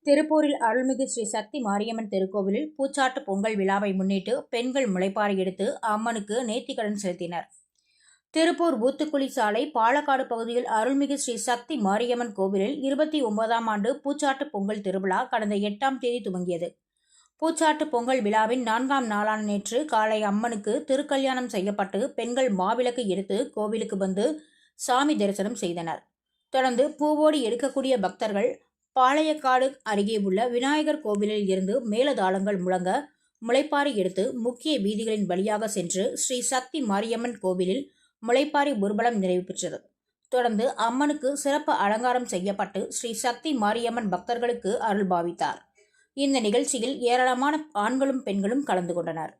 திருப்பூரில் அருள்மிகு ஸ்ரீ சக்தி மாரியம்மன் திருக்கோவிலில் பூச்சாட்டு பொங்கல் விழாவை முன்னிட்டு பெண்கள் முளைப்பாறை எடுத்து அம்மனுக்கு நேர்த்திக்கடன் செலுத்தினர். திருப்பூர் ஊத்துக்குளி சாலை பாலக்காடு பகுதியில் அருள்மிகு ஸ்ரீ சக்தி மாரியம்மன் கோவிலில் 29ஆம் ஆண்டு பூச்சாட்டு பொங்கல் திருவிழா கடந்த 8ஆம் தேதி துவங்கியது. பூச்சாட்டு பொங்கல் விழாவின் 4ஆம் நாளான நேற்று காலை அம்மனுக்கு திருக்கல்யாணம் செய்யப்பட்டு பெண்கள் மாவிளக்கு எடுத்து கோவிலுக்கு வந்து சாமி தரிசனம் செய்தனர். தொடர்ந்து பூவோடு எடுக்கக்கூடிய பக்தர்கள் பாளையக்காடு அருகே உள்ள விநாயகர் கோவிலில் இருந்து மேளதாளங்கள் முழங்க முளைப்பாரி எடுத்து முக்கிய வீதிகளின் வழியாக சென்று ஸ்ரீ சக்தி மாரியம்மன் கோவிலில் முளைப்பாரி ஊர்வலம் நிறைவு பெற்றது. தொடர்ந்து அம்மனுக்கு சிறப்பு அலங்காரம் செய்யப்பட்டு ஸ்ரீ சக்தி மாரியம்மன் பக்தர்களுக்கு அருள் பாவித்தார். இந்த நிகழ்ச்சியில் ஏராளமான ஆண்களும் பெண்களும் கலந்து கொண்டனர்.